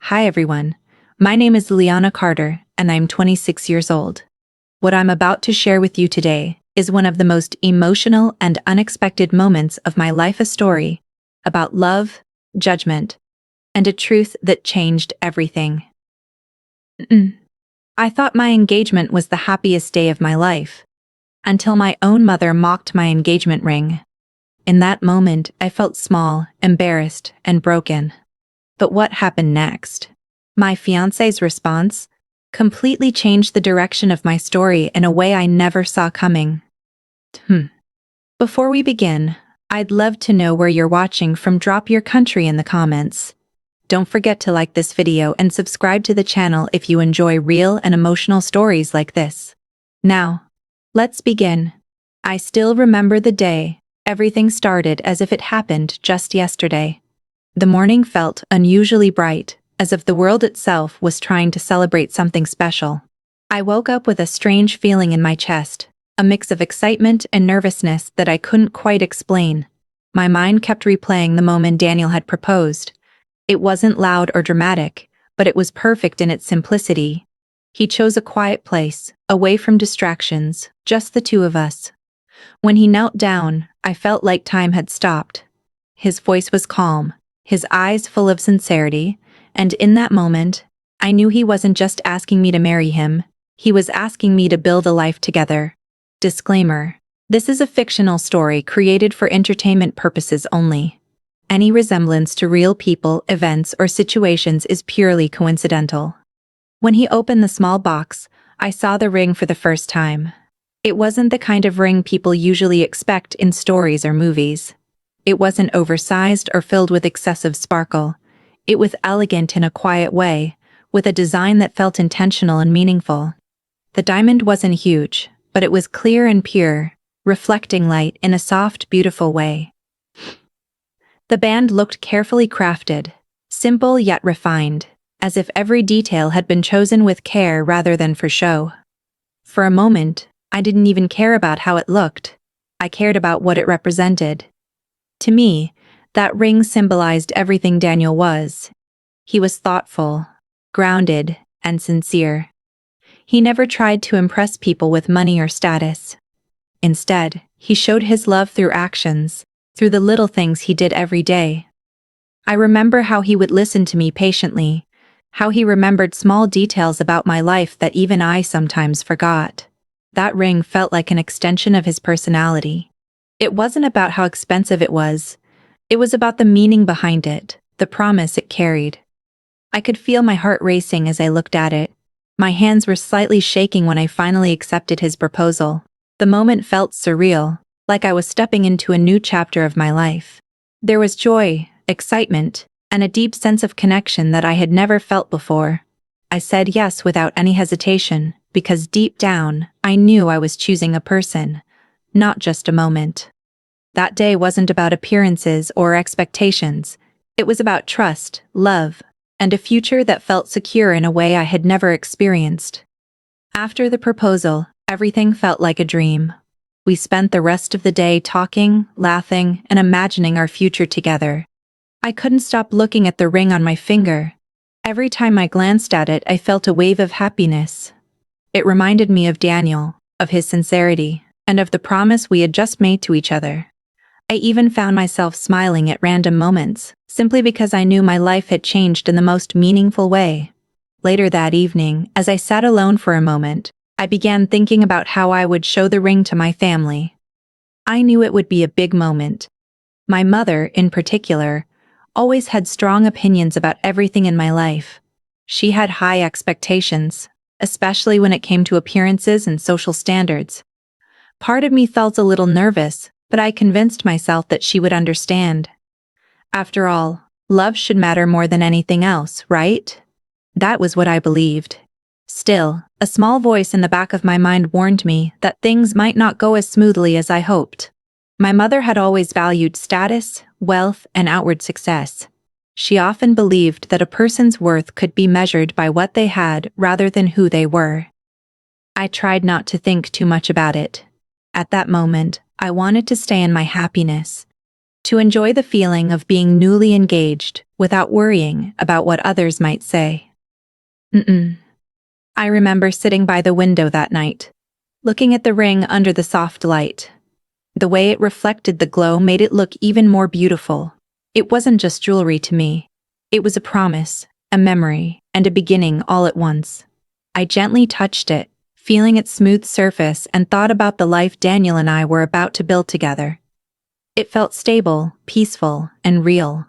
Hi everyone. My name is Liana Carter, and I'm 26 years old. What I'm about to share with you today is one of the most emotional and unexpected moments of my life, a story about love, judgment, and a truth that changed everything. I thought my engagement was the happiest day of my life, until my own mother mocked my engagement ring. In that moment, I felt small, embarrassed, and broken. But what happened next? My fiancé's response completely changed the direction of my story in a way I never saw coming. Before we begin, I'd love to know where you're watching from. Drop your country in the comments. Don't forget to like this video and subscribe to the channel if you enjoy real and emotional stories like this. Now, let's begin. I still remember the day. Everything started as if it happened just yesterday. The morning felt unusually bright, as if the world itself was trying to celebrate something special. I woke up with a strange feeling in my chest, a mix of excitement and nervousness that I couldn't quite explain. My mind kept replaying the moment Daniel had proposed. It wasn't loud or dramatic, but it was perfect in its simplicity. He chose a quiet place, away from distractions, just the two of us. When he knelt down, I felt like time had stopped. His voice was calm, his eyes full of sincerity, and in that moment, I knew he wasn't just asking me to marry him, he was asking me to build a life together. Disclaimer: this is a fictional story created for entertainment purposes only. Any resemblance to real people, events, or situations is purely coincidental. When he opened the small box, I saw the ring for the first time. It wasn't the kind of ring people usually expect in stories or movies. It wasn't oversized or filled with excessive sparkle. It was elegant in a quiet way, with a design that felt intentional and meaningful. The diamond wasn't huge, but it was clear and pure, reflecting light in a soft, beautiful way. The band looked carefully crafted, simple yet refined, as if every detail had been chosen with care rather than for show. For a moment, I didn't even care about how it looked. I cared about what it represented. To me, that ring symbolized everything Daniel was. He was thoughtful, grounded, and sincere. He never tried to impress people with money or status. Instead, he showed his love through actions, through the little things he did every day. I remember how he would listen to me patiently, how he remembered small details about my life that even I sometimes forgot. That ring felt like an extension of his personality. It wasn't about how expensive it was about the meaning behind it, the promise it carried. I could feel my heart racing as I looked at it. My hands were slightly shaking when I finally accepted his proposal. The moment felt surreal, like I was stepping into a new chapter of my life. There was joy, excitement, and a deep sense of connection that I had never felt before. I said yes without any hesitation, because deep down, I knew I was choosing a person, not just a moment. That day wasn't about appearances or expectations. It was about trust, love, and a future that felt secure in a way I had never experienced. After the proposal, everything felt like a dream. We spent the rest of the day talking, laughing, and imagining our future together. I couldn't stop looking at the ring on my finger. Every time I glanced at it, I felt a wave of happiness. It reminded me of Daniel, of his sincerity, and of the promise we had just made to each other. I even found myself smiling at random moments, simply because I knew my life had changed in the most meaningful way. Later that evening, as I sat alone for a moment, I began thinking about how I would show the ring to my family. I knew it would be a big moment. My mother, in particular, always had strong opinions about everything in my life. She had high expectations, especially when it came to appearances and social standards. Part of me felt a little nervous, but I convinced myself that she would understand. After all, love should matter more than anything else, right? That was what I believed. Still, a small voice in the back of my mind warned me that things might not go as smoothly as I hoped. My mother had always valued status, wealth, and outward success. She often believed that a person's worth could be measured by what they had rather than who they were. I tried not to think too much about it. At that moment, I wanted to stay in my happiness, to enjoy the feeling of being newly engaged, without worrying about what others might say. Mm-mm. I remember sitting by the window that night, looking at the ring under the soft light. The way it reflected the glow made it look even more beautiful. It wasn't just jewelry to me. It was a promise, a memory, and a beginning all at once. I gently touched it, feeling its smooth surface, and thought about the life Daniel and I were about to build together. It felt stable, peaceful, and real.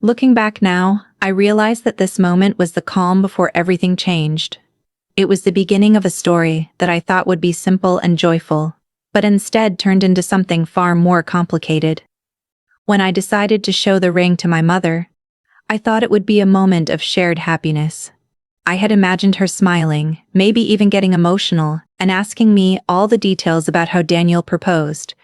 Looking back now, I realized that this moment was the calm before everything changed. It was the beginning of a story that I thought would be simple and joyful, but instead turned into something far more complicated. When I decided to show the ring to my mother, I thought it would be a moment of shared happiness. I had imagined her smiling, maybe even getting emotional, and asking me all the details about how Daniel proposed.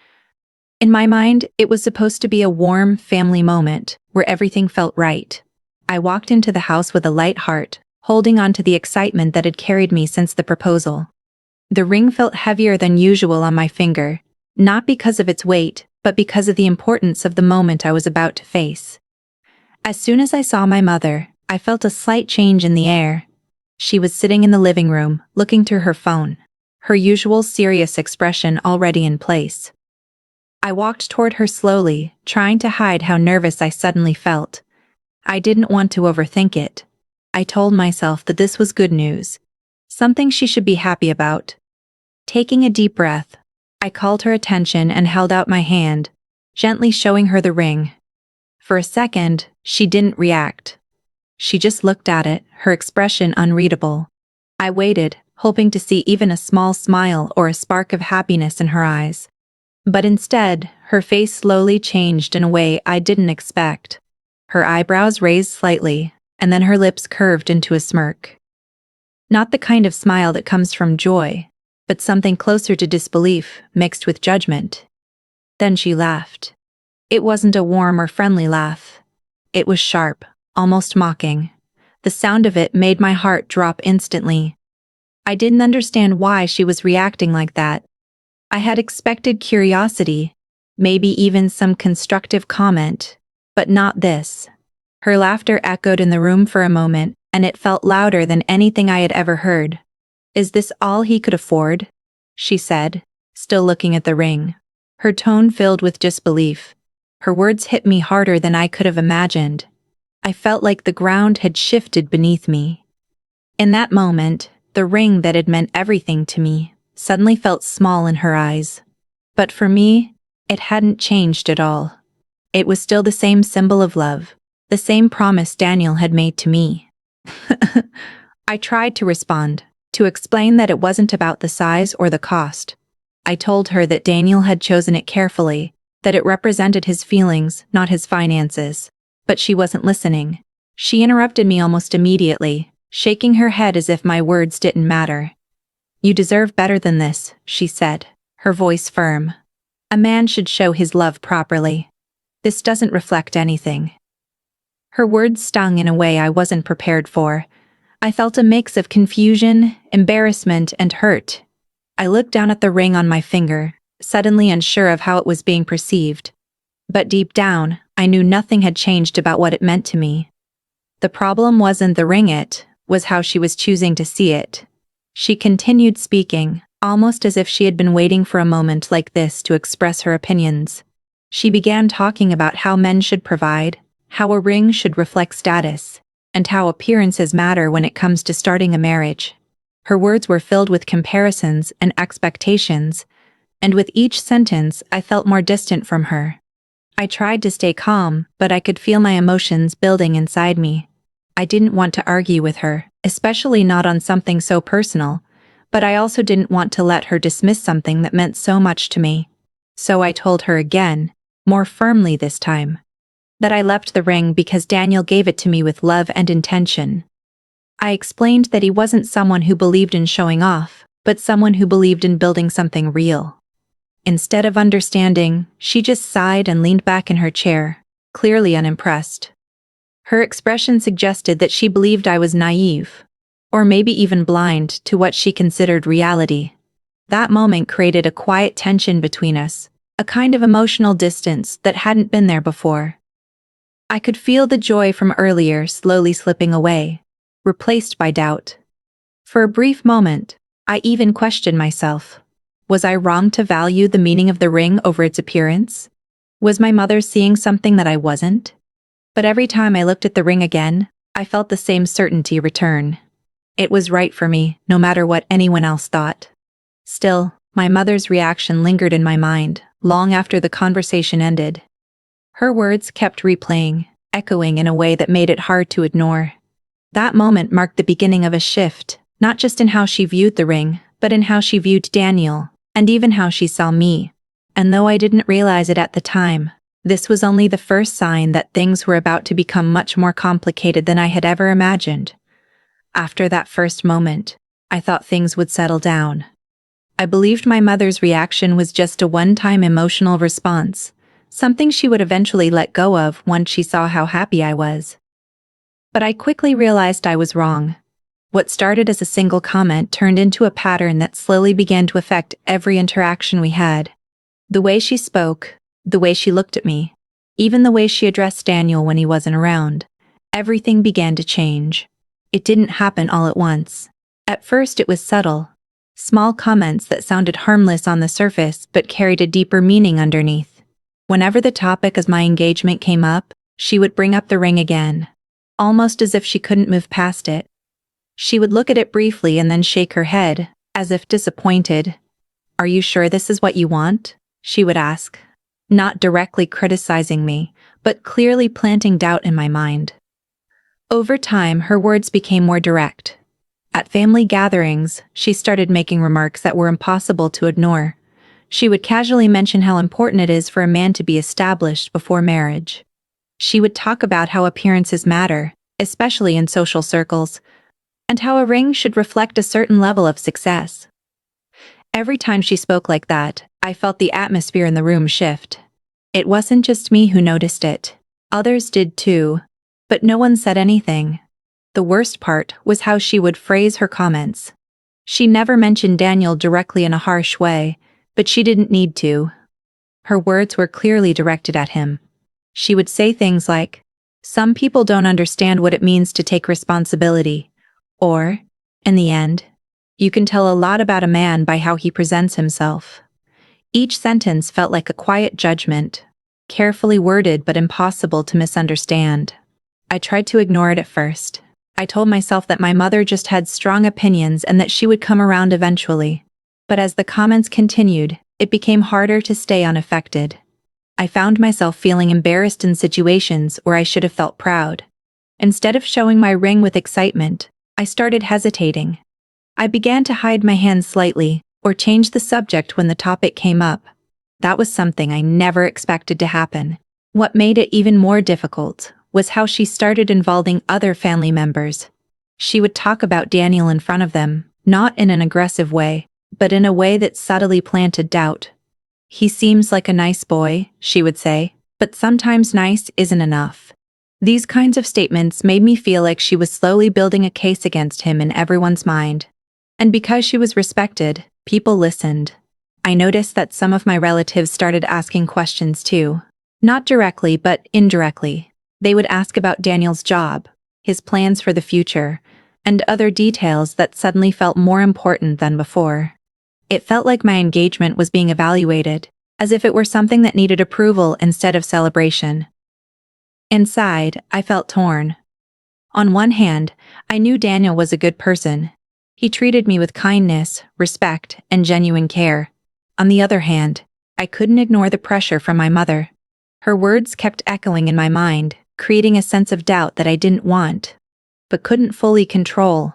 In my mind, it was supposed to be a warm, family moment, where everything felt right. I walked into the house with a light heart, holding on to the excitement that had carried me since the proposal. The ring felt heavier than usual on my finger, not because of its weight, but because of the importance of the moment I was about to face. As soon as I saw my mother, I felt a slight change in the air. She was sitting in the living room, looking through her phone, her usual serious expression already in place. I walked toward her slowly, trying to hide how nervous I suddenly felt. I didn't want to overthink it. I told myself that this was good news, something she should be happy about. Taking a deep breath, I called her attention and held out my hand, gently showing her the ring. For a second, she didn't react. She just looked at it, her expression unreadable. I waited, hoping to see even a small smile or a spark of happiness in her eyes. But instead, her face slowly changed in a way I didn't expect. Her eyebrows raised slightly, and then her lips curved into a smirk. Not the kind of smile that comes from joy, but something closer to disbelief, mixed with judgment. Then she laughed. It wasn't a warm or friendly laugh. It was sharp, almost mocking. The sound of it made my heart drop instantly. I didn't understand why she was reacting like that. I had expected curiosity, maybe even some constructive comment, but not this. Her laughter echoed in the room for a moment, and it felt louder than anything I had ever heard. "Is this all he could afford?" she said, still looking at the ring. Her tone filled with disbelief. Her words hit me harder than I could have imagined. I felt like the ground had shifted beneath me. In that moment, the ring that had meant everything to me suddenly felt small in her eyes. But for me, it hadn't changed at all. It was still the same symbol of love, the same promise Daniel had made to me. I tried to respond, to explain that it wasn't about the size or the cost. I told her that Daniel had chosen it carefully, that it represented his feelings, not his finances. But she wasn't listening. She interrupted me almost immediately, shaking her head as if my words didn't matter. "You deserve better than this," she said, her voice firm. "A man should show his love properly. This doesn't reflect anything." Her words stung in a way I wasn't prepared for. I felt a mix of confusion, embarrassment, and hurt. I looked down at the ring on my finger, suddenly unsure of how it was being perceived. But deep down, I knew nothing had changed about what it meant to me. The problem wasn't the ring, it was how she was choosing to see it. She continued speaking, almost as if she had been waiting for a moment like this to express her opinions. She began talking about how men should provide, how a ring should reflect status, and how appearances matter when it comes to starting a marriage. Her words were filled with comparisons and expectations, and with each sentence I felt more distant from her. I tried to stay calm, but I could feel my emotions building inside me. I didn't want to argue with her, especially not on something so personal, but I also didn't want to let her dismiss something that meant so much to me. So I told her again, more firmly this time, that I loved the ring because Daniel gave it to me with love and intention. I explained that he wasn't someone who believed in showing off, but someone who believed in building something real. Instead of understanding, she just sighed and leaned back in her chair, clearly unimpressed. Her expression suggested that she believed I was naive, or maybe even blind to what she considered reality. That moment created a quiet tension between us, a kind of emotional distance that hadn't been there before. I could feel the joy from earlier slowly slipping away, replaced by doubt. For a brief moment, I even questioned myself. Was I wrong to value the meaning of the ring over its appearance? Was my mother seeing something that I wasn't? But every time I looked at the ring again, I felt the same certainty return. It was right for me, no matter what anyone else thought. Still, my mother's reaction lingered in my mind, long after the conversation ended. Her words kept replaying, echoing in a way that made it hard to ignore. That moment marked the beginning of a shift, not just in how she viewed the ring, but in how she viewed Daniel, and even how she saw me. And though I didn't realize it at the time, this was only the first sign that things were about to become much more complicated than I had ever imagined. After that first moment, I thought things would settle down. I believed my mother's reaction was just a one-time emotional response, something she would eventually let go of once she saw how happy I was. But I quickly realized I was wrong. What started as a single comment turned into a pattern that slowly began to affect every interaction we had. The way she spoke, the way she looked at me, even the way she addressed Daniel when he wasn't around. Everything began to change. It didn't happen all at once. At first it was subtle. Small comments that sounded harmless on the surface but carried a deeper meaning underneath. Whenever the topic of my engagement came up, she would bring up the ring again, almost as if she couldn't move past it. She would look at it briefly and then shake her head, as if disappointed. "Are you sure this is what you want?" she would ask, not directly criticizing me, but clearly planting doubt in my mind. Over time, her words became more direct. At family gatherings, she started making remarks that were impossible to ignore. She would casually mention how important it is for a man to be established before marriage. She would talk about how appearances matter, especially in social circles, and how a ring should reflect a certain level of success. Every time she spoke like that, I felt the atmosphere in the room shift. It wasn't just me who noticed it. Others did too, but no one said anything. The worst part was how she would phrase her comments. She never mentioned Daniel directly in a harsh way, but she didn't need to. Her words were clearly directed at him. She would say things like, "Some people don't understand what it means to take responsibility," or, "In the end, you can tell a lot about a man by how he presents himself." Each sentence felt like a quiet judgment, carefully worded but impossible to misunderstand. I tried to ignore it at first. I told myself that my mother just had strong opinions and that she would come around eventually. But as the comments continued, it became harder to stay unaffected. I found myself feeling embarrassed in situations where I should have felt proud. Instead of showing my ring with excitement, I started hesitating. I began to hide my hands slightly, or change the subject when the topic came up. That was something I never expected to happen. What made it even more difficult was how she started involving other family members. She would talk about Daniel in front of them, not in an aggressive way, but in a way that subtly planted doubt. "He seems like a nice boy," she would say, "but sometimes nice isn't enough." These kinds of statements made me feel like she was slowly building a case against him in everyone's mind. And because she was respected, people listened. I noticed that some of my relatives started asking questions too. Not directly, but indirectly. They would ask about Daniel's job, his plans for the future, and other details that suddenly felt more important than before. It felt like my engagement was being evaluated, as if it were something that needed approval instead of celebration. Inside, I felt torn. On one hand, I knew Daniel was a good person. He treated me with kindness, respect, and genuine care. On the other hand, I couldn't ignore the pressure from my mother. Her words kept echoing in my mind, creating a sense of doubt that I didn't want, but couldn't fully control.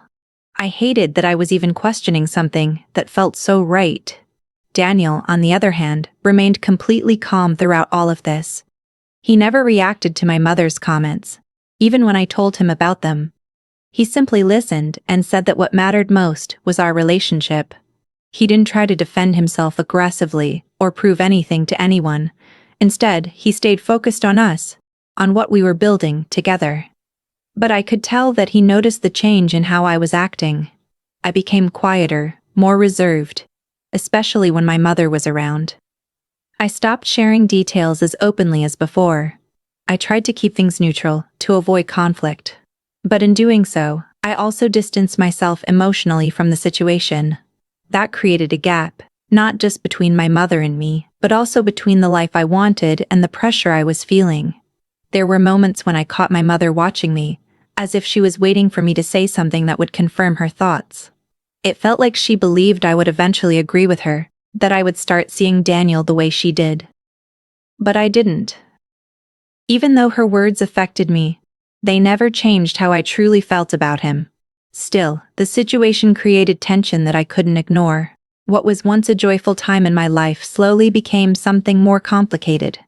I hated that I was even questioning something that felt so right. Daniel, on the other hand, remained completely calm throughout all of this. He never reacted to my mother's comments, even when I told him about them. He simply listened and said that what mattered most was our relationship. He didn't try to defend himself aggressively or prove anything to anyone. Instead, he stayed focused on us, on what we were building together. But I could tell that he noticed the change in how I was acting. I became quieter, more reserved, especially when my mother was around. I stopped sharing details as openly as before. I tried to keep things neutral, to avoid conflict. But in doing so, I also distanced myself emotionally from the situation. That created a gap, not just between my mother and me, but also between the life I wanted and the pressure I was feeling. There were moments when I caught my mother watching me, as if she was waiting for me to say something that would confirm her thoughts. It felt like she believed I would eventually agree with her, that I would start seeing Daniel the way she did. But I didn't. Even though her words affected me, they never changed how I truly felt about him. Still, the situation created tension that I couldn't ignore. What was once a joyful time in my life slowly became something more complicated.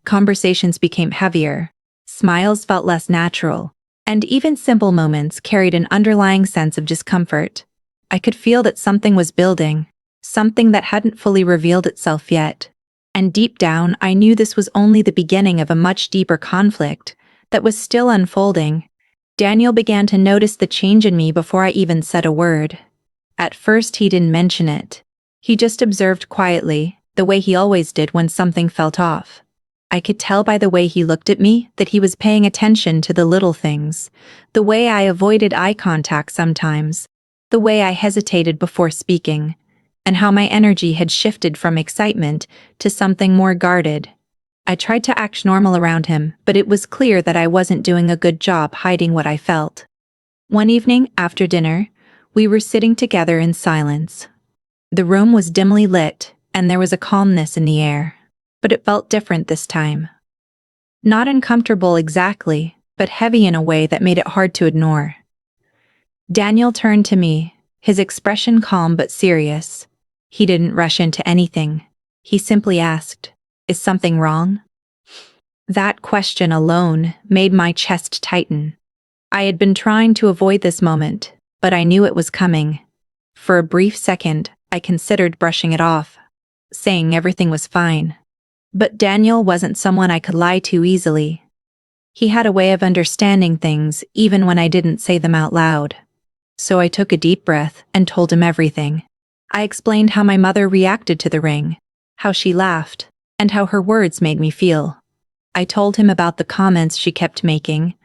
Conversations became heavier, smiles felt less natural, and even simple moments carried an underlying sense of discomfort. I could feel that something was building, something that hadn't fully revealed itself yet. And deep down, I knew this was only the beginning of a much deeper conflict that was still unfolding. Daniel began to notice the change in me before I even said a word. At first, he didn't mention it. He just observed quietly, the way he always did when something felt off. I could tell by the way he looked at me that he was paying attention to the little things, the way I avoided eye contact sometimes, the way I hesitated before speaking, and how my energy had shifted from excitement to something more guarded. I tried to act normal around him, but it was clear that I wasn't doing a good job hiding what I felt. One evening, after dinner, we were sitting together in silence. The room was dimly lit, and there was a calmness in the air. But it felt different this time. Not uncomfortable exactly, but heavy in a way that made it hard to ignore. Daniel turned to me, his expression calm but serious. He didn't rush into anything. He simply asked, "Is something wrong?" That question alone made my chest tighten. I had been trying to avoid this moment, but I knew it was coming. For a brief second, I considered brushing it off, saying everything was fine. But Daniel wasn't someone I could lie to easily. He had a way of understanding things even when I didn't say them out loud. So I took a deep breath and told him everything. I explained how my mother reacted to the ring, how she laughed, and how her words made me feel. I told him about the comments she kept making,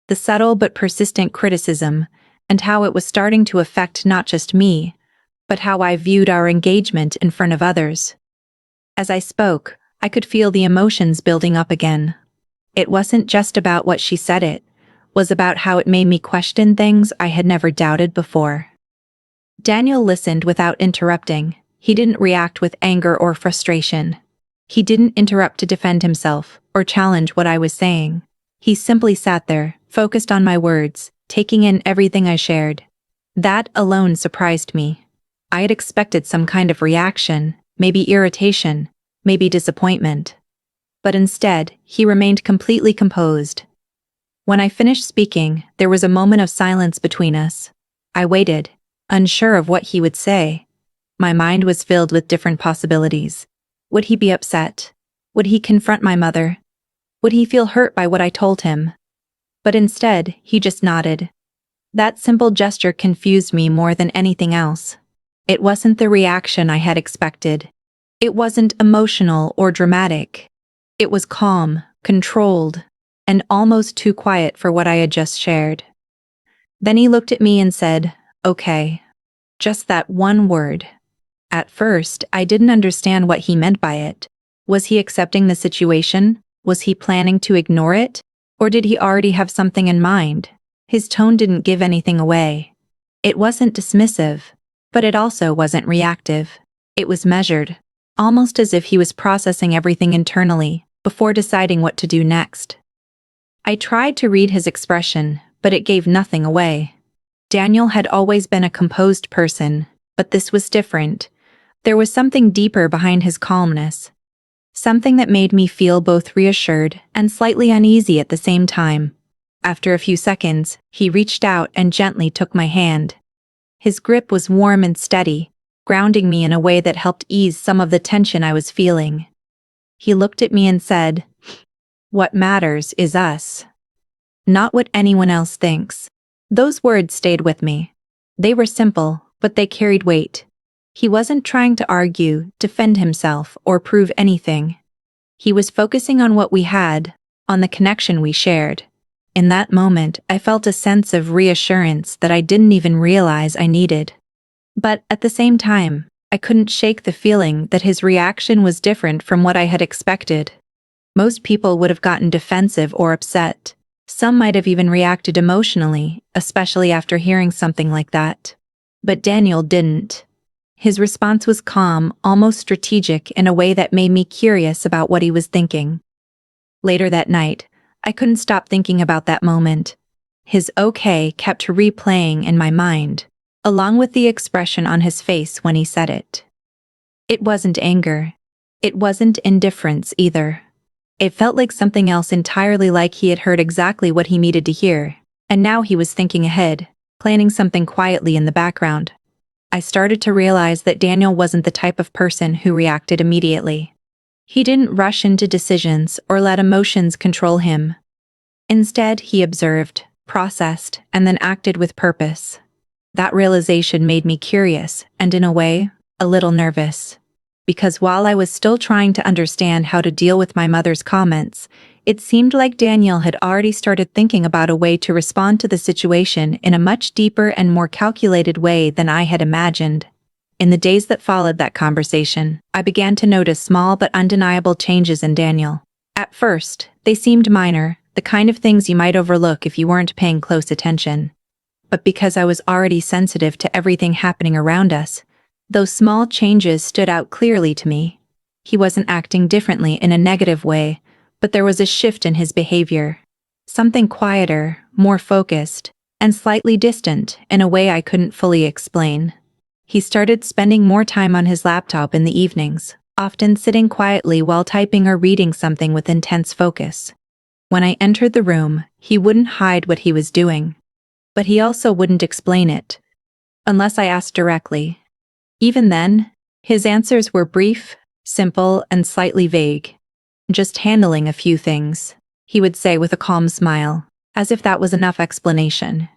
the subtle but persistent criticism, and how it was starting to affect not just me, but how I viewed our engagement in front of others. As I spoke, I could feel the emotions building up again. It wasn't just about what she said, it was about how it made me question things I had never doubted before. Daniel listened without interrupting. He didn't react with anger or frustration. He didn't interrupt to defend himself or challenge what I was saying. He simply sat there, focused on my words, taking in everything I shared. That alone surprised me. I had expected some kind of reaction, maybe irritation, maybe disappointment. But instead, he remained completely composed. When I finished speaking, there was a moment of silence between us. I waited, unsure of what he would say. My mind was filled with different possibilities. Would he be upset? Would he confront my mother? Would he feel hurt by what I told him? But instead, he just nodded. That simple gesture confused me more than anything else. It wasn't the reaction I had expected. It wasn't emotional or dramatic. It was calm, controlled, and almost too quiet for what I had just shared. Then he looked at me and said, "Okay." Just that one word. At first, I didn't understand what he meant by it. Was he accepting the situation? Was he planning to ignore it? Or did he already have something in mind? His tone didn't give anything away. It wasn't dismissive, but it also wasn't reactive. It was measured, almost as if he was processing everything internally before deciding what to do next. I tried to read his expression, but it gave nothing away. Daniel had always been a composed person, but this was different. There was something deeper behind his calmness. Something that made me feel both reassured and slightly uneasy at the same time. After a few seconds, he reached out and gently took my hand. His grip was warm and steady, grounding me in a way that helped ease some of the tension I was feeling. He looked at me and said, "What matters is us. Not what anyone else thinks." Those words stayed with me. They were simple, but they carried weight. He wasn't trying to argue, defend himself, or prove anything. He was focusing on what we had, on the connection we shared. In that moment, I felt a sense of reassurance that I didn't even realize I needed. But at the same time, I couldn't shake the feeling that his reaction was different from what I had expected. Most people would have gotten defensive or upset. Some might have even reacted emotionally, especially after hearing something like that. But Daniel didn't. His response was calm, almost strategic in a way that made me curious about what he was thinking. Later that night, I couldn't stop thinking about that moment. His okay kept replaying in my mind, along with the expression on his face when he said it. It wasn't anger. It wasn't indifference either. It felt like something else entirely, like he had heard exactly what he needed to hear, and now he was thinking ahead, planning something quietly in the background. I started to realize that Daniel wasn't the type of person who reacted immediately. He didn't rush into decisions or let emotions control him. Instead, he observed, processed, and then acted with purpose. That realization made me curious and, in a way, a little nervous. Because while I was still trying to understand how to deal with my mother's comments, it seemed like Daniel had already started thinking about a way to respond to the situation in a much deeper and more calculated way than I had imagined. In the days that followed that conversation, I began to notice small but undeniable changes in Daniel. At first, they seemed minor, the kind of things you might overlook if you weren't paying close attention. But because I was already sensitive to everything happening around us, those small changes stood out clearly to me. He wasn't acting differently in a negative way, but there was a shift in his behavior. Something quieter, more focused, and slightly distant in a way I couldn't fully explain. He started spending more time on his laptop in the evenings, often sitting quietly while typing or reading something with intense focus. When I entered the room, he wouldn't hide what he was doing. But he also wouldn't explain it, unless I asked directly. Even then, his answers were brief, simple, and slightly vague. Just handling a few things, he would say with a calm smile, as if that was enough explanation.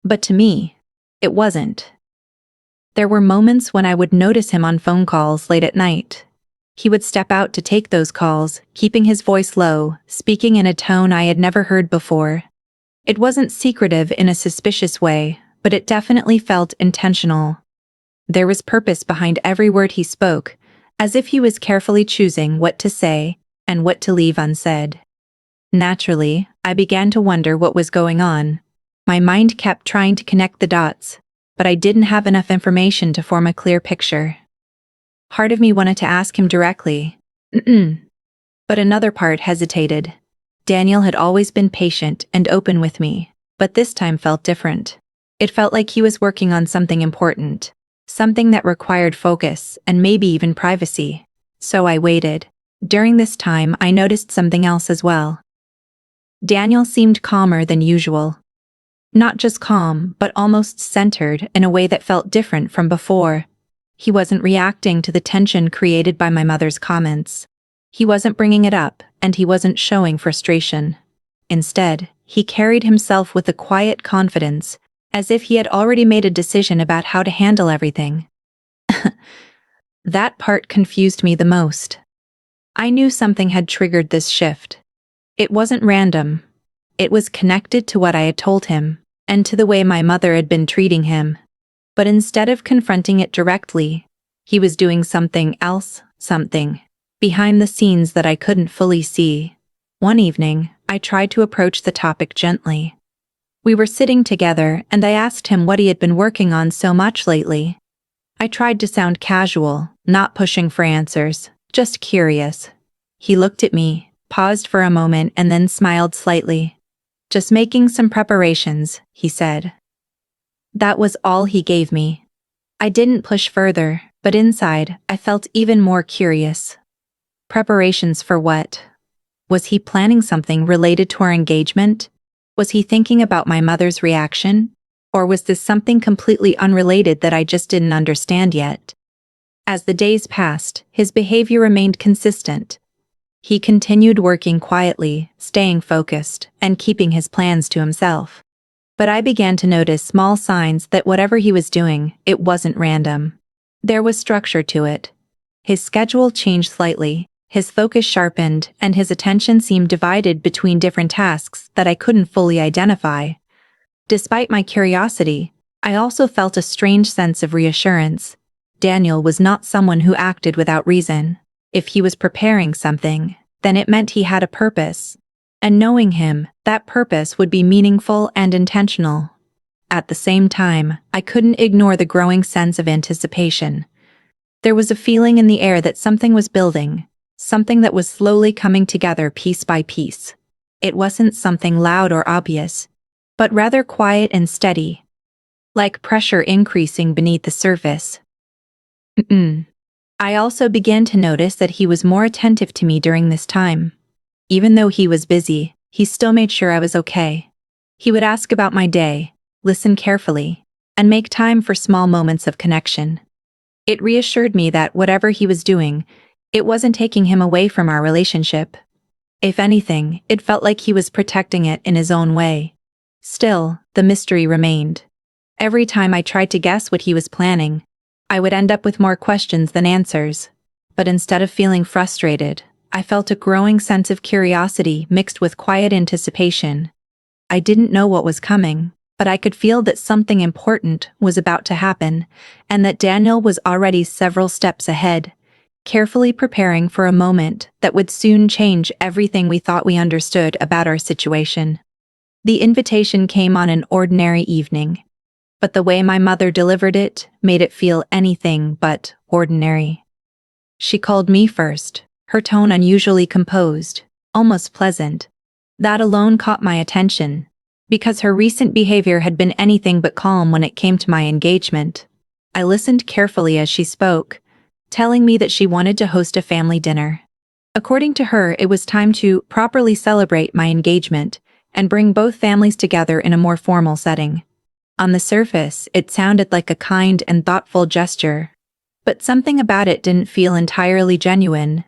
But to me, it wasn't. There were moments when I would notice him on phone calls late at night. He would step out to take those calls, keeping his voice low, speaking in a tone I had never heard before. It wasn't secretive in a suspicious way, but it definitely felt intentional. There was purpose behind every word he spoke, as if he was carefully choosing what to say and what to leave unsaid. Naturally, I began to wonder what was going on. My mind kept trying to connect the dots, but I didn't have enough information to form a clear picture. Part of me wanted to ask him directly, but another part hesitated. Daniel had always been patient and open with me, but this time felt different. It felt like he was working on something important, something that required focus and maybe even privacy. So I waited. During this time, I noticed something else as well. Daniel seemed calmer than usual. Not just calm, but almost centered in a way that felt different from before. He wasn't reacting to the tension created by my mother's comments. He wasn't bringing it up, and he wasn't showing frustration. Instead, he carried himself with a quiet confidence, as if he had already made a decision about how to handle everything. That part confused me the most. I knew something had triggered this shift. It wasn't random. It was connected to what I had told him, and to the way my mother had been treating him. But instead of confronting it directly, he was doing something else, something behind the scenes that I couldn't fully see. One evening, I tried to approach the topic gently. We were sitting together, and I asked him what he had been working on so much lately. I tried to sound casual, not pushing for answers, just curious. He looked at me, paused for a moment, and then smiled slightly. "Just making some preparations," he said. That was all he gave me. I didn't push further, but inside, I felt even more curious. Preparations for what? Was he planning something related to our engagement? Was he thinking about my mother's reaction? Or was this something completely unrelated that I just didn't understand yet? As the days passed, his behavior remained consistent. He continued working quietly, staying focused, and keeping his plans to himself. But I began to notice small signs that whatever he was doing, it wasn't random. There was structure to it. His schedule changed slightly, His focus sharpened, and his attention seemed divided between different tasks that I couldn't fully identify. Despite my curiosity, I also felt a strange sense of reassurance. Daniel was not someone who acted without reason. If he was preparing something, then it meant he had a purpose. And knowing him, that purpose would be meaningful and intentional. At the same time, I couldn't ignore the growing sense of anticipation. There was a feeling in the air that something was building, something that was slowly coming together piece by piece. It wasn't something loud or obvious, but rather quiet and steady, like pressure increasing beneath the surface. I also began to notice that he was more attentive to me during this time. Even though he was busy, he still made sure I was okay. He would ask about my day, listen carefully, and make time for small moments of connection. It reassured me that whatever he was doing, it wasn't taking him away from our relationship. If anything, it felt like he was protecting it in his own way. Still, the mystery remained. Every time I tried to guess what he was planning, I would end up with more questions than answers. But instead of feeling frustrated, I felt a growing sense of curiosity mixed with quiet anticipation. I didn't know what was coming, but I could feel that something important was about to happen, and that Daniel was already several steps ahead, carefully preparing for a moment that would soon change everything we thought we understood about our situation. The invitation came on an ordinary evening, but the way my mother delivered it made it feel anything but ordinary. She called me first, her tone unusually composed, almost pleasant. That alone caught my attention, because her recent behavior had been anything but calm when it came to my engagement. I listened carefully as she spoke, telling me that she wanted to host a family dinner. According to her, it was time to properly celebrate my engagement and bring both families together in a more formal setting. On the surface, it sounded like a kind and thoughtful gesture, but something about it didn't feel entirely genuine.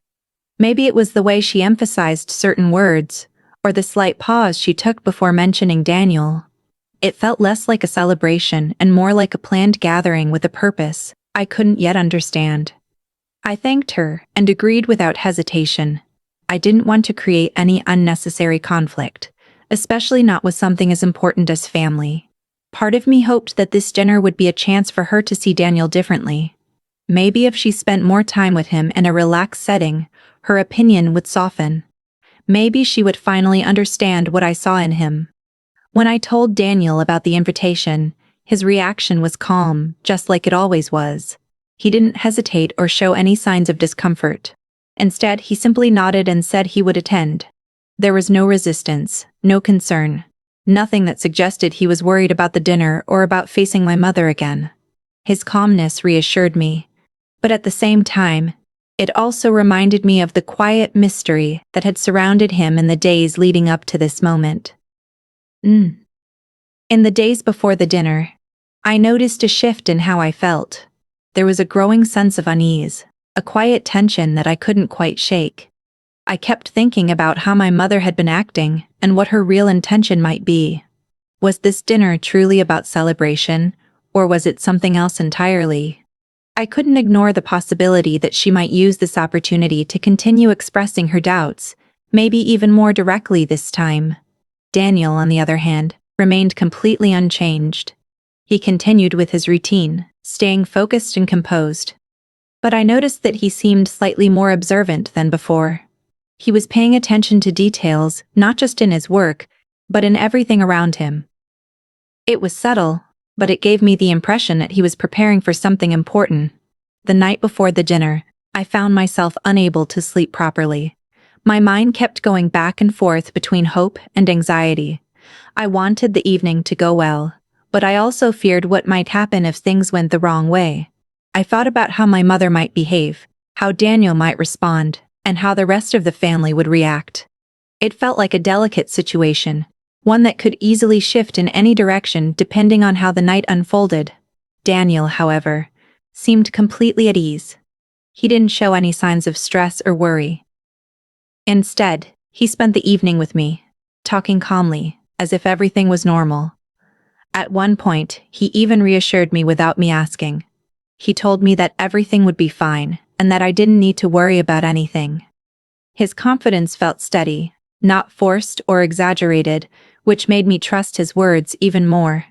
Maybe it was the way she emphasized certain words, or the slight pause she took before mentioning Daniel. It felt less like a celebration and more like a planned gathering with a purpose I couldn't yet understand. I thanked her and agreed without hesitation. I didn't want to create any unnecessary conflict, especially not with something as important as family. Part of me hoped that this dinner would be a chance for her to see Daniel differently. Maybe if she spent more time with him in a relaxed setting, her opinion would soften. Maybe she would finally understand what I saw in him. When I told Daniel about the invitation, his reaction was calm, just like it always was. He didn't hesitate or show any signs of discomfort. Instead, he simply nodded and said he would attend. There was no resistance, no concern. Nothing that suggested he was worried about the dinner or about facing my mother again. His calmness reassured me, but at the same time, it also reminded me of the quiet mystery that had surrounded him in the days leading up to this moment. In the days before the dinner, I noticed a shift in how I felt. There was a growing sense of unease, a quiet tension that I couldn't quite shake. I kept thinking about how my mother had been acting and what her real intention might be. Was this dinner truly about celebration, or was it something else entirely? I couldn't ignore the possibility that she might use this opportunity to continue expressing her doubts, maybe even more directly this time. Daniel, on the other hand, remained completely unchanged. He continued with his routine, staying focused and composed. But I noticed that he seemed slightly more observant than before. He was paying attention to details, not just in his work, but in everything around him. It was subtle, but it gave me the impression that he was preparing for something important. The night before the dinner, I found myself unable to sleep properly. My mind kept going back and forth between hope and anxiety. I wanted the evening to go well, but I also feared what might happen if things went the wrong way. I thought about how my mother might behave, how Daniel might respond, and how the rest of the family would react. It felt like a delicate situation, one that could easily shift in any direction depending on how the night unfolded. Daniel, however, seemed completely at ease. He didn't show any signs of stress or worry. Instead, he spent the evening with me, talking calmly, as if everything was normal. At one point, he even reassured me without me asking. He told me that everything would be fine, and that I didn't need to worry about anything. His confidence felt steady, not forced or exaggerated, which made me trust his words even more.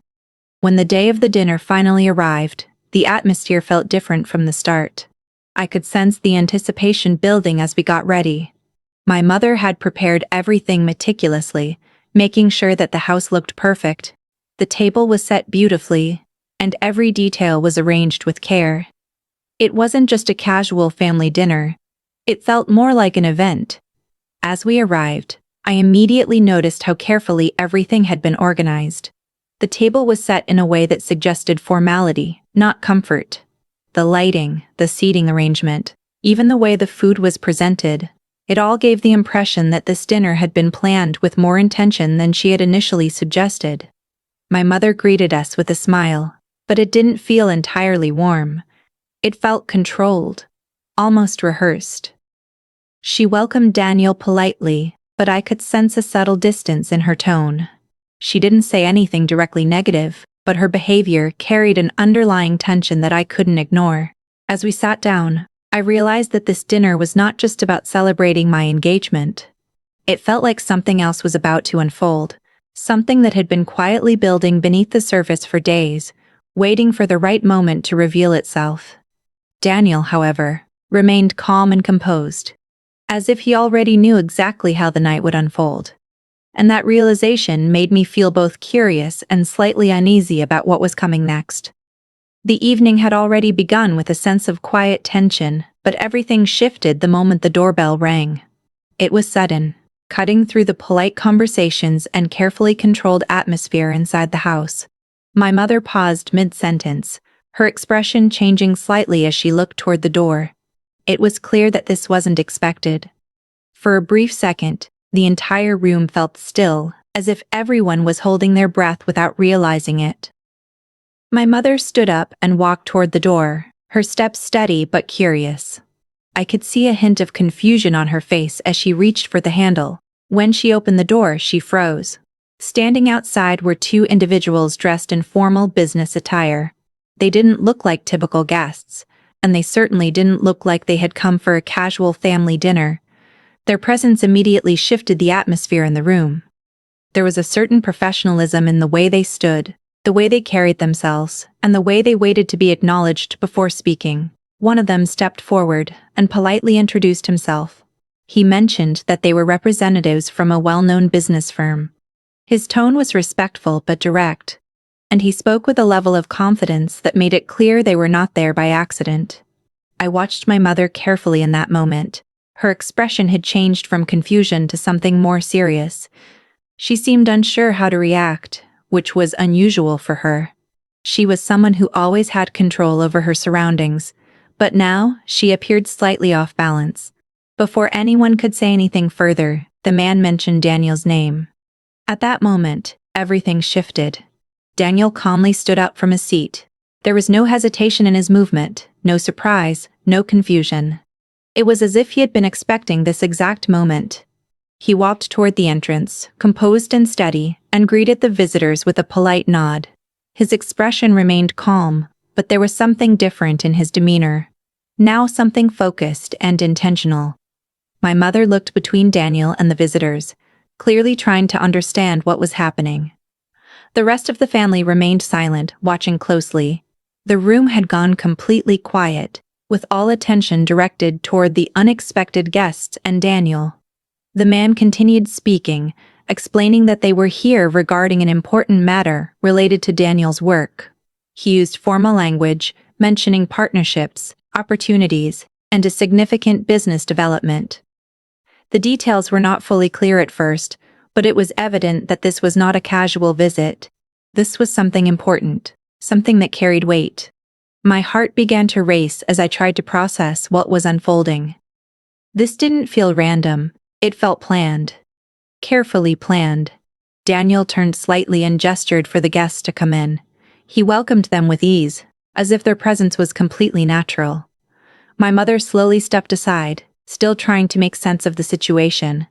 When the day of the dinner finally arrived, the atmosphere felt different from the start. I could sense the anticipation building as we got ready. My mother had prepared everything meticulously, making sure that the house looked perfect. The table was set beautifully, and every detail was arranged with care. It wasn't just a casual family dinner. It felt more like an event. As we arrived, I immediately noticed how carefully everything had been organized. The table was set in a way that suggested formality, not comfort. The lighting, the seating arrangement, even the way the food was presented, it all gave the impression that this dinner had been planned with more intention than she had initially suggested. My mother greeted us with a smile, but it didn't feel entirely warm. It felt controlled, almost rehearsed. She welcomed Daniel politely, but I could sense a subtle distance in her tone. She didn't say anything directly negative, but her behavior carried an underlying tension that I couldn't ignore. As we sat down, I realized that this dinner was not just about celebrating my engagement. It felt like something else was about to unfold, something that had been quietly building beneath the surface for days, waiting for the right moment to reveal itself. Daniel, however, remained calm and composed, as if he already knew exactly how the night would unfold. And that realization made me feel both curious and slightly uneasy about what was coming next. The evening had already begun with a sense of quiet tension, but everything shifted the moment the doorbell rang. It was sudden, cutting through the polite conversations and carefully controlled atmosphere inside the house. My mother paused mid-sentence, her expression changing slightly as she looked toward the door. It was clear that this wasn't expected. For a brief second, the entire room felt still, as if everyone was holding their breath without realizing it. My mother stood up and walked toward the door, her steps steady but curious. I could see a hint of confusion on her face as she reached for the handle. When she opened the door, she froze. Standing outside were two individuals dressed in formal business attire. They didn't look like typical guests, and they certainly didn't look like they had come for a casual family dinner. Their presence immediately shifted the atmosphere in the room. There was a certain professionalism in the way they stood, the way they carried themselves, and the way they waited to be acknowledged before speaking. One of them stepped forward and politely introduced himself. He mentioned that they were representatives from a well-known business firm. His tone was respectful but direct, and he spoke with a level of confidence that made it clear they were not there by accident. I watched my mother carefully in that moment. Her expression had changed from confusion to something more serious. She seemed unsure how to react, which was unusual for her. She was someone who always had control over her surroundings, but now she appeared slightly off balance. Before anyone could say anything further, the man mentioned Daniel's name. At that moment, everything shifted. Daniel calmly stood up from his seat. There was no hesitation in his movement, no surprise, no confusion. It was as if he had been expecting this exact moment. He walked toward the entrance, composed and steady, and greeted the visitors with a polite nod. His expression remained calm, but there was something different in his demeanor. Now something focused and intentional. My mother looked between Daniel and the visitors, clearly trying to understand what was happening. The rest of the family remained silent, watching closely. The room had gone completely quiet, with all attention directed toward the unexpected guests and Daniel. The man continued speaking, explaining that they were here regarding an important matter related to Daniel's work. He used formal language, mentioning partnerships, opportunities, and a significant business development. The details were not fully clear at first, but it was evident that this was not a casual visit. This was something important, something that carried weight. My heart began to race as I tried to process what was unfolding. This didn't feel random, it felt planned. Carefully planned. Daniel turned slightly and gestured for the guests to come in. He welcomed them with ease, as if their presence was completely natural. My mother slowly stepped aside, still trying to make sense of the situation.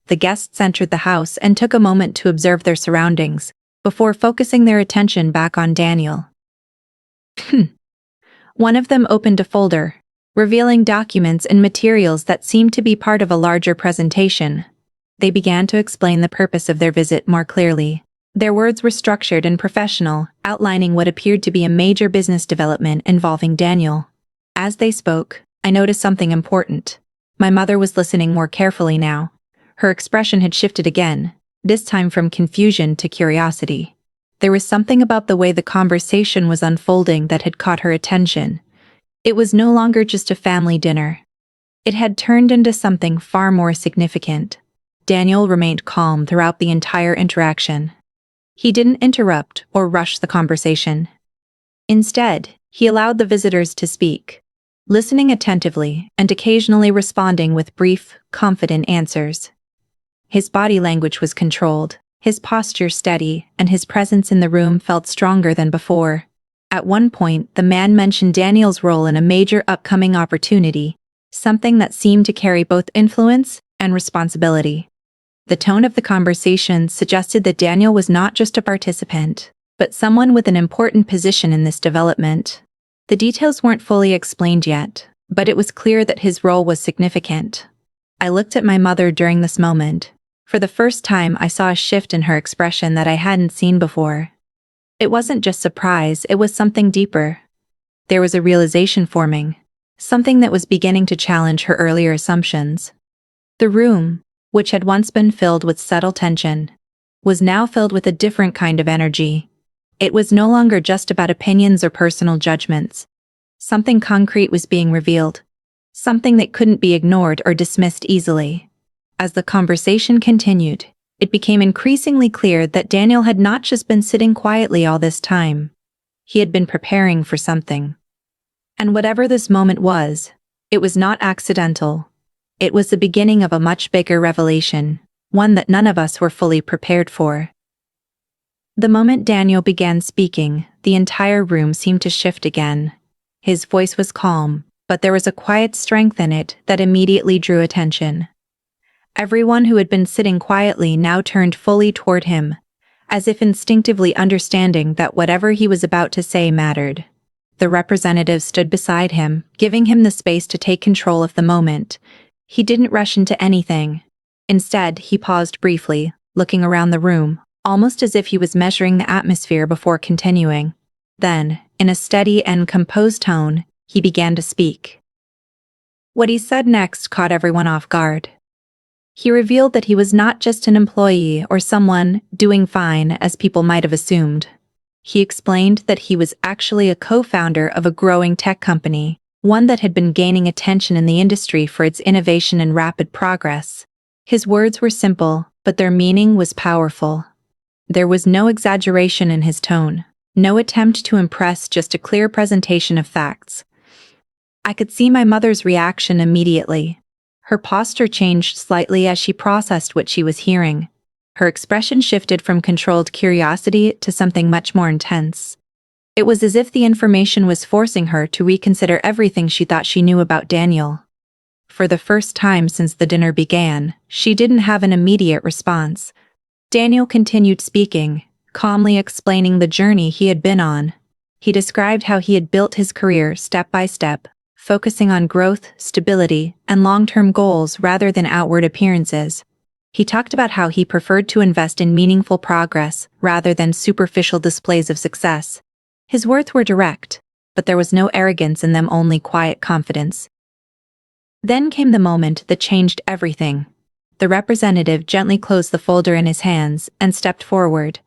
The guests entered the house and took a moment to observe their surroundings, before focusing their attention back on Daniel. One of them opened a folder, revealing documents and materials that seemed to be part of a larger presentation. They began to explain the purpose of their visit more clearly. Their words were structured and professional, outlining what appeared to be a major business development involving Daniel. As they spoke, I noticed something important. My mother was listening more carefully now. Her expression had shifted again, this time from confusion to curiosity. There was something about the way the conversation was unfolding that had caught her attention. It was no longer just a family dinner. It had turned into something far more significant. Daniel remained calm throughout the entire interaction. He didn't interrupt or rush the conversation. Instead, he allowed the visitors to speak, listening attentively and occasionally responding with brief, confident answers. His body language was controlled, his posture steady, and his presence in the room felt stronger than before. At one point, the man mentioned Daniel's role in a major upcoming opportunity, something that seemed to carry both influence and responsibility. The tone of the conversation suggested that Daniel was not just a participant, but someone with an important position in this development. The details weren't fully explained yet, but it was clear that his role was significant. I looked at my mother during this moment. For the first time, I saw a shift in her expression that I hadn't seen before. It wasn't just surprise, it was something deeper. There was a realization forming, something that was beginning to challenge her earlier assumptions. The room, which had once been filled with subtle tension, was now filled with a different kind of energy. It was no longer just about opinions or personal judgments. Something concrete was being revealed, something that couldn't be ignored or dismissed easily. As the conversation continued, it became increasingly clear that Daniel had not just been sitting quietly all this time. He had been preparing for something. And whatever this moment was, it was not accidental. It was the beginning of a much bigger revelation, one that none of us were fully prepared for. The moment Daniel began speaking, the entire room seemed to shift again. His voice was calm, but there was a quiet strength in it that immediately drew attention. Everyone who had been sitting quietly now turned fully toward him, as if instinctively understanding that whatever he was about to say mattered. The representative stood beside him, giving him the space to take control of the moment. He didn't rush into anything. Instead, he paused briefly, looking around the room, almost as if he was measuring the atmosphere before continuing. Then, in a steady and composed tone, he began to speak. What he said next caught everyone off guard. He revealed that he was not just an employee or someone doing fine as people might have assumed. He explained that he was actually a co-founder of a growing tech company, one that had been gaining attention in the industry for its innovation and rapid progress. His words were simple, but their meaning was powerful. There was no exaggeration in his tone, no attempt to impress, just a clear presentation of facts. I could see my mother's reaction immediately. Her posture changed slightly as she processed what she was hearing. Her expression shifted from controlled curiosity to something much more intense. It was as if the information was forcing her to reconsider everything she thought she knew about Daniel. For the first time since the dinner began, she didn't have an immediate response. Daniel continued speaking, calmly explaining the journey he had been on. He described how he had built his career step by step, focusing on growth, stability, and long-term goals rather than outward appearances. He talked about how he preferred to invest in meaningful progress rather than superficial displays of success. His words were direct, but there was no arrogance in them, only quiet confidence. Then came the moment that changed everything. The representative gently closed the folder in his hands and stepped forward.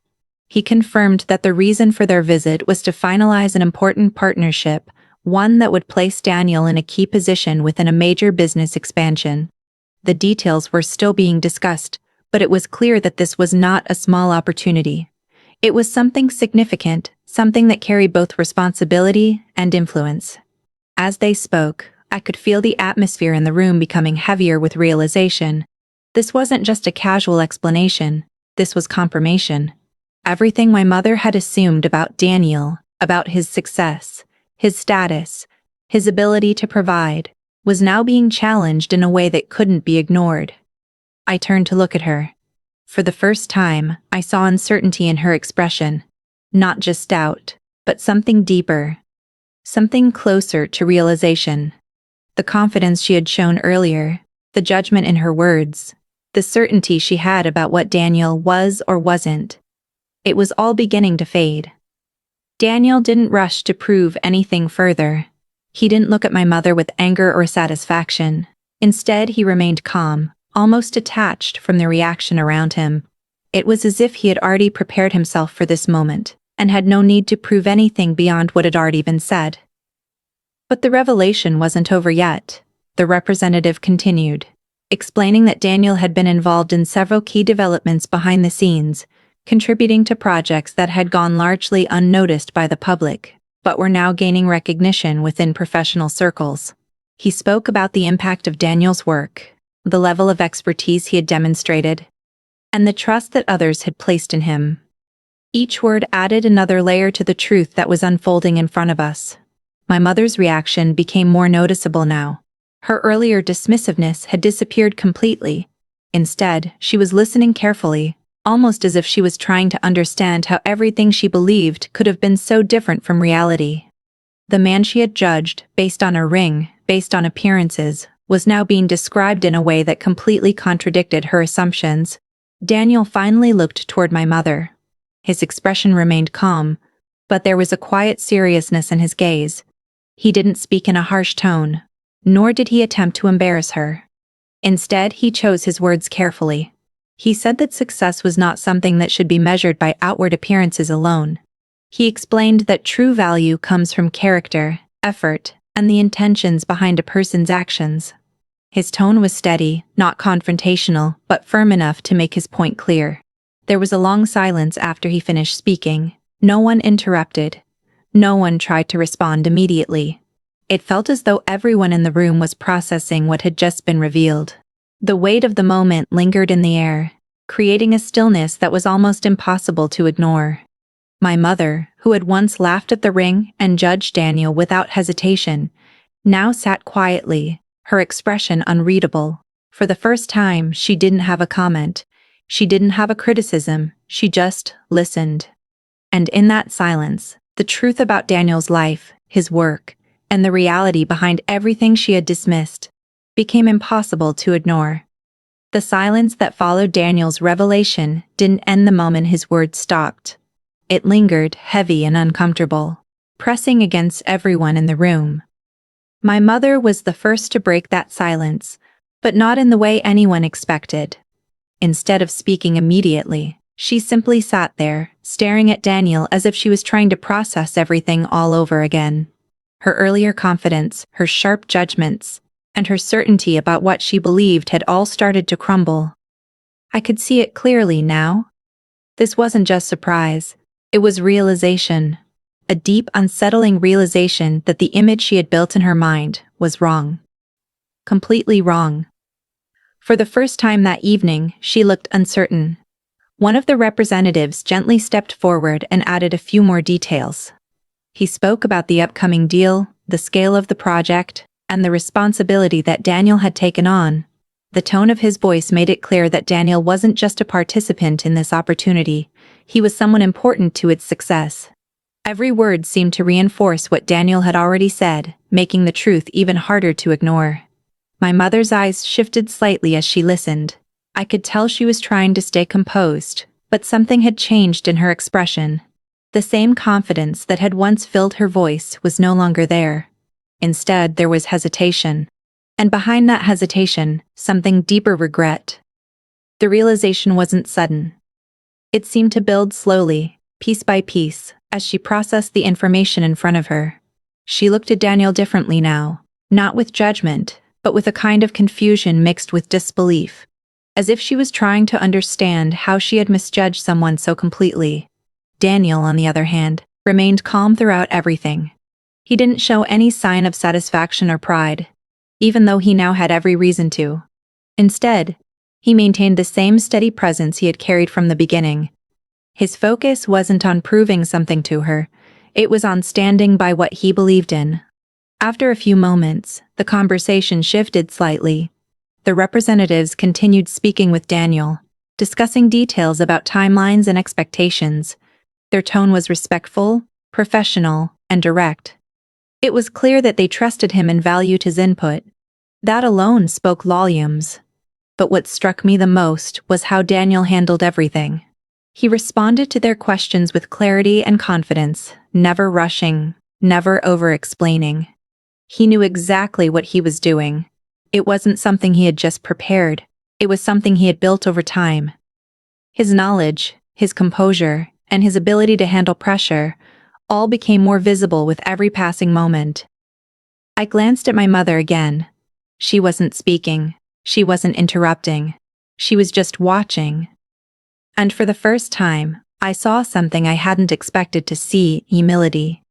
He confirmed that the reason for their visit was to finalize an important partnership, one that would place Daniel in a key position within a major business expansion. The details were still being discussed, but it was clear that this was not a small opportunity. It was something significant, something that carried both responsibility and influence. As they spoke, I could feel the atmosphere in the room becoming heavier with realization. This wasn't just a casual explanation, this was confirmation. Everything my mother had assumed about Daniel, about his success, his status, his ability to provide, was now being challenged in a way that couldn't be ignored. I turned to look at her. For the first time, I saw uncertainty in her expression. Not just doubt, but something deeper. Something closer to realization. The confidence she had shown earlier, the judgment in her words, the certainty she had about what Daniel was or wasn't. It was all beginning to fade. Daniel didn't rush to prove anything further. He didn't look at my mother with anger or satisfaction. Instead, he remained calm, almost detached from the reaction around him. It was as if he had already prepared himself for this moment, and had no need to prove anything beyond what had already been said. But the revelation wasn't over yet. The representative continued, explaining that Daniel had been involved in several key developments behind the scenes, contributing to projects that had gone largely unnoticed by the public, but were now gaining recognition within professional circles. He spoke about the impact of Daniel's work, the level of expertise he had demonstrated, and the trust that others had placed in him. Each word added another layer to the truth that was unfolding in front of us. My mother's reaction became more noticeable now. Her earlier dismissiveness had disappeared completely. Instead, she was listening carefully, almost as if she was trying to understand how everything she believed could have been so different from reality. The man she had judged, based on a ring, based on appearances, was now being described in a way that completely contradicted her assumptions. Daniel finally looked toward my mother. His expression remained calm, but there was a quiet seriousness in his gaze. He didn't speak in a harsh tone, nor did he attempt to embarrass her. Instead, he chose his words carefully. He said that success was not something that should be measured by outward appearances alone. He explained that true value comes from character, effort, and the intentions behind a person's actions. His tone was steady, not confrontational, but firm enough to make his point clear. There was a long silence after he finished speaking. No one interrupted. No one tried to respond immediately. It felt as though everyone in the room was processing what had just been revealed. The weight of the moment lingered in the air, creating a stillness that was almost impossible to ignore. My mother, who had once laughed at the ring and judged Daniel without hesitation, now sat quietly, her expression unreadable. For the first time, she didn't have a comment. She didn't have a criticism. She just listened. And in that silence, the truth about Daniel's life, his work, and the reality behind everything she had dismissed became impossible to ignore. The silence that followed Daniel's revelation didn't end the moment his words stopped. It lingered, heavy and uncomfortable, pressing against everyone in the room. My mother was the first to break that silence, but not in the way anyone expected. Instead of speaking immediately, she simply sat there, staring at Daniel as if she was trying to process everything all over again. Her earlier confidence, her sharp judgments, and her certainty about what she believed had all started to crumble. I could see it clearly now. This wasn't just surprise, it was realization. A deep, unsettling realization that the image she had built in her mind was wrong. Completely wrong. For the first time that evening, she looked uncertain. One of the representatives gently stepped forward and added a few more details. He spoke about the upcoming deal, the scale of the project, and the responsibility that Daniel had taken on. The tone of his voice made it clear that Daniel wasn't just a participant in this opportunity, he was someone important to its success. Every word seemed to reinforce what Daniel had already said, making the truth even harder to ignore. My mother's eyes shifted slightly as she listened. I could tell she was trying to stay composed, but something had changed in her expression. The same confidence that had once filled her voice was no longer there. Instead, there was hesitation. And behind that hesitation, something deeper: regret. The realization wasn't sudden. It seemed to build slowly, piece by piece, as she processed the information in front of her. She looked at Daniel differently now, not with judgment, but with a kind of confusion mixed with disbelief, as if she was trying to understand how she had misjudged someone so completely. Daniel, on the other hand, remained calm throughout everything. He didn't show any sign of satisfaction or pride, even though he now had every reason to. Instead, he maintained the same steady presence he had carried from the beginning. His focus wasn't on proving something to her, it was on standing by what he believed in. After a few moments, the conversation shifted slightly. The representatives continued speaking with Daniel, discussing details about timelines and expectations. Their tone was respectful, professional, and direct. It was clear that they trusted him and valued his input. That alone spoke volumes. But what struck me the most was how Daniel handled everything. He responded to their questions with clarity and confidence, never rushing, never over-explaining. He knew exactly what he was doing. It wasn't something he had just prepared. It was something he had built over time. His knowledge, his composure, and his ability to handle pressure all became more visible with every passing moment. I glanced at my mother again. She wasn't speaking. She wasn't interrupting. She was just watching. And for the first time, I saw something I hadn't expected to see: humility.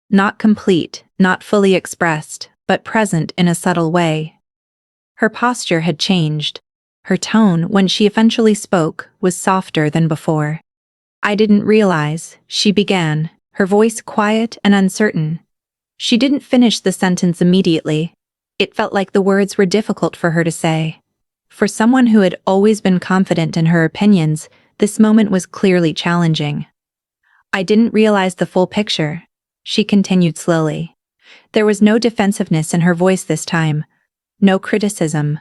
Not complete, not fully expressed, but present in a subtle way. Her posture had changed. Her tone, when she eventually spoke, was softer than before. "I didn't realize," she began, her voice quiet and uncertain. She didn't finish the sentence immediately. It felt like the words were difficult for her to say. For someone who had always been confident in her opinions, this moment was clearly challenging. "I didn't realize the full picture," she continued slowly. There was no defensiveness in her voice this time, no criticism,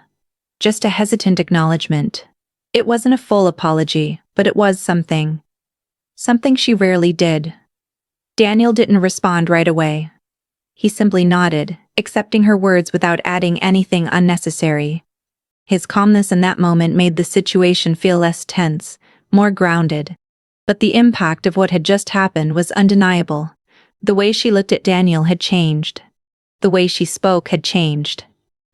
just a hesitant acknowledgement. It wasn't a full apology, but it was something. Something she rarely did. Daniel didn't respond right away. He simply nodded, accepting her words without adding anything unnecessary. His calmness in that moment made the situation feel less tense, more grounded. But the impact of what had just happened was undeniable. The way she looked at Daniel had changed. The way she spoke had changed.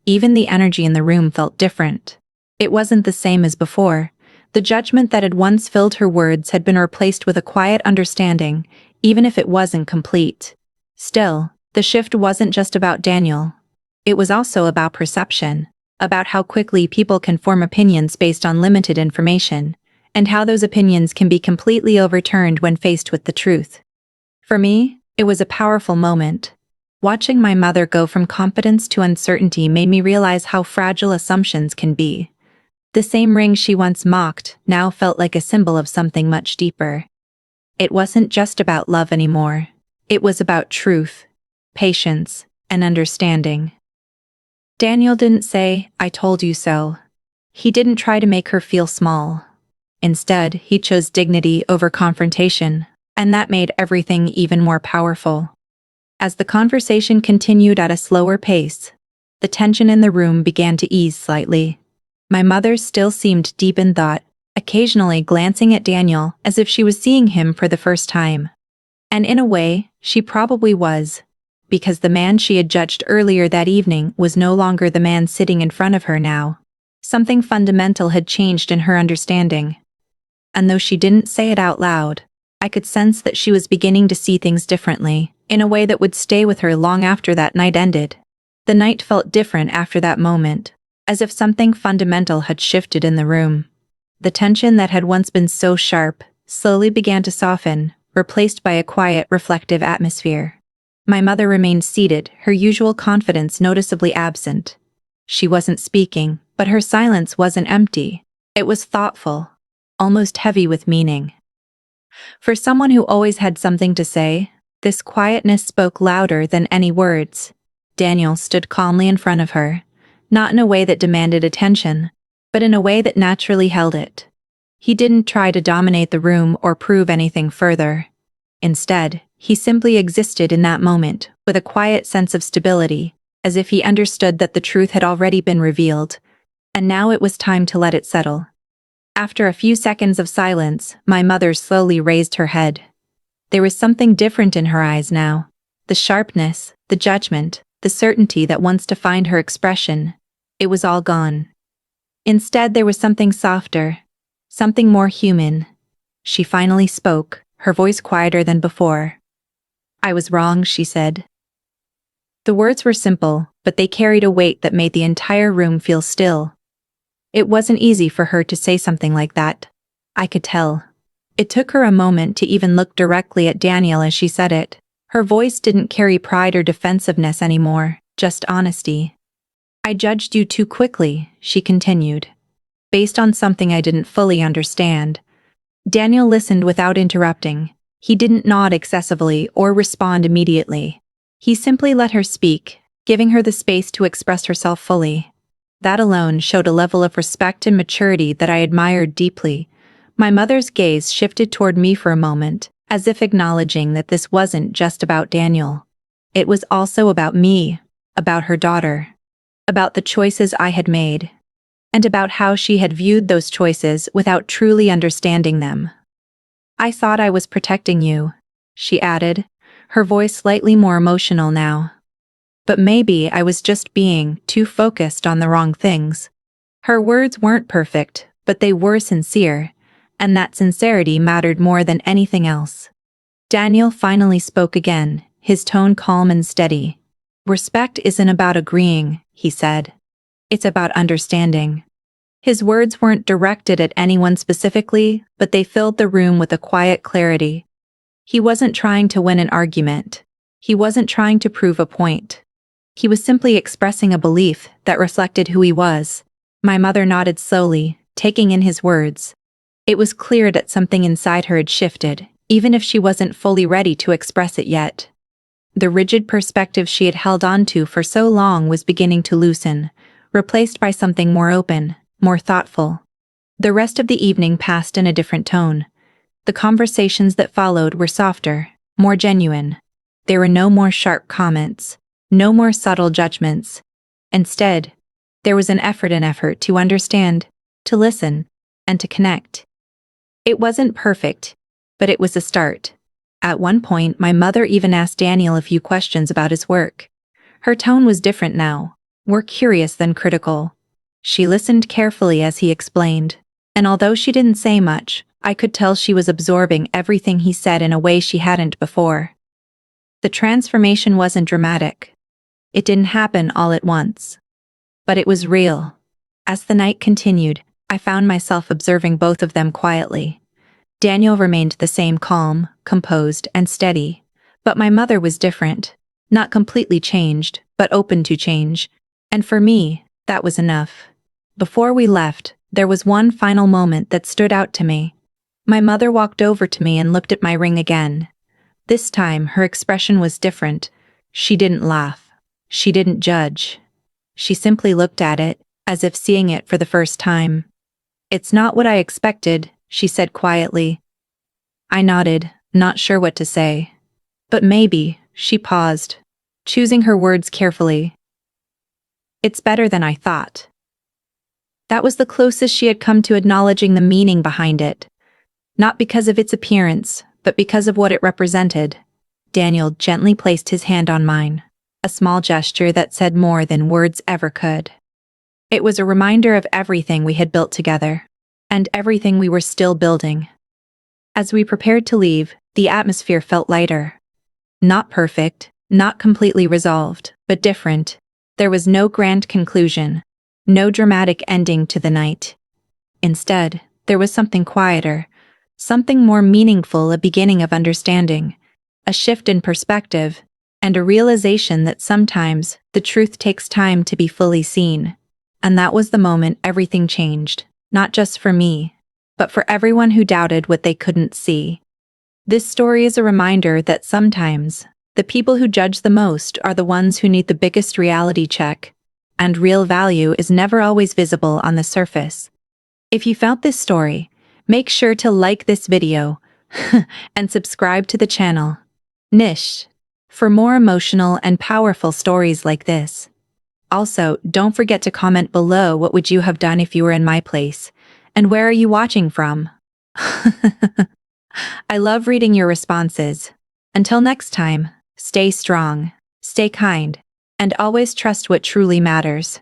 Even the energy in the room felt different. It wasn't the same as before. The judgment that had once filled her words had been replaced with a quiet understanding, even if it wasn't complete. Still, the shift wasn't just about Daniel. It was also about perception, about how quickly people can form opinions based on limited information, and how those opinions can be completely overturned when faced with the truth. For me, it was a powerful moment. Watching my mother go from confidence to uncertainty made me realize how fragile assumptions can be. The same ring she once mocked now felt like a symbol of something much deeper. It wasn't just about love anymore. It was about truth, patience, and understanding. Daniel didn't say, "I told you so." He didn't try to make her feel small. Instead, he chose dignity over confrontation, and that made everything even more powerful. As the conversation continued at a slower pace, the tension in the room began to ease slightly. My mother still seemed deep in thought, occasionally glancing at Daniel as if she was seeing him for the first time. And in a way, she probably was, because the man she had judged earlier that evening was no longer the man sitting in front of her now. Something fundamental had changed in her understanding. And though she didn't say it out loud, I could sense that she was beginning to see things differently, in a way that would stay with her long after that night ended. The night felt different after that moment, as if something fundamental had shifted in the room. The tension that had once been so sharp slowly began to soften, replaced by a quiet, reflective atmosphere. My mother remained seated, her usual confidence noticeably absent. She wasn't speaking, but her silence wasn't empty. It was thoughtful, almost heavy with meaning. For someone who always had something to say, this quietness spoke louder than any words. Daniel stood calmly in front of her, not in a way that demanded attention, but in a way that naturally held it. He didn't try to dominate the room or prove anything further. Instead, he simply existed in that moment, with a quiet sense of stability, as if he understood that the truth had already been revealed, and now it was time to let it settle. After a few seconds of silence, my mother slowly raised her head. There was something different in her eyes now. The sharpness, the judgment, the certainty that once defined her expression. It was all gone. Instead, there was something softer, something more human. She finally spoke, her voice quieter than before. "I was wrong," she said. The words were simple, but they carried a weight that made the entire room feel still. It wasn't easy for her to say something like that. I could tell. It took her a moment to even look directly at Daniel as she said it. Her voice didn't carry pride or defensiveness anymore, just honesty. "I judged you too quickly," she continued, "based on something I didn't fully understand." Daniel listened without interrupting. He didn't nod excessively or respond immediately. He simply let her speak, giving her the space to express herself fully. That alone showed a level of respect and maturity that I admired deeply. My mother's gaze shifted toward me for a moment, as if acknowledging that this wasn't just about Daniel. It was also about me, about her daughter, about the choices I had made, and about how she had viewed those choices without truly understanding them. "I thought I was protecting you," she added, her voice slightly more emotional now. "But maybe I was just being too focused on the wrong things." Her words weren't perfect, but they were sincere, and that sincerity mattered more than anything else. Daniel finally spoke again, his tone calm and steady. "Respect isn't about agreeing," he said. "It's about understanding." His words weren't directed at anyone specifically, but they filled the room with a quiet clarity. He wasn't trying to win an argument. He wasn't trying to prove a point. He was simply expressing a belief that reflected who he was. My mother nodded slowly, taking in his words. It was clear that something inside her had shifted, even if she wasn't fully ready to express it yet. The rigid perspective she had held onto for so long was beginning to loosen, replaced by something more open, more thoughtful. The rest of the evening passed in a different tone. The conversations that followed were softer, more genuine. There were no more sharp comments, no more subtle judgments. Instead, there was an effort to understand, to listen, and to connect. It wasn't perfect, but it was a start. At one point, my mother even asked Daniel a few questions about his work. Her tone was different now, more curious than critical. She listened carefully as he explained, and although she didn't say much, I could tell she was absorbing everything he said in a way she hadn't before. The transformation wasn't dramatic. It didn't happen all at once. But it was real. As the night continued, I found myself observing both of them quietly. Daniel remained the same calm, composed, and steady, but my mother was different, not completely changed, but open to change, and for me, that was enough. Before we left, there was one final moment that stood out to me. My mother walked over to me and looked at my ring again. This time, her expression was different. She didn't laugh. She didn't judge. She simply looked at it, as if seeing it for the first time. "It's not what I expected," she said quietly. I nodded, not sure what to say. "But maybe," she paused, choosing her words carefully. "It's better than I thought." That was the closest she had come to acknowledging the meaning behind it. Not because of its appearance, but because of what it represented. Daniel gently placed his hand on mine, a small gesture that said more than words ever could. It was a reminder of everything we had built together, and everything we were still building. As we prepared to leave, the atmosphere felt lighter. Not perfect, not completely resolved, but different. There was no grand conclusion, no dramatic ending to the night. Instead, there was something quieter, something more meaningful, a beginning of understanding, a shift in perspective, and a realization that sometimes the truth takes time to be fully seen. And that was the moment everything changed, not just for me, but for everyone who doubted what they couldn't see. This story is a reminder that sometimes, the people who judge the most are the ones who need the biggest reality check, and real value is never always visible on the surface. If you found this story, make sure to like this video and subscribe to the channel. Niche, for more emotional and powerful stories like this. Also, don't forget to comment below what would you have done if you were in my place, and where are you watching from? I love reading your responses. Until next time, stay strong, stay kind, and always trust what truly matters.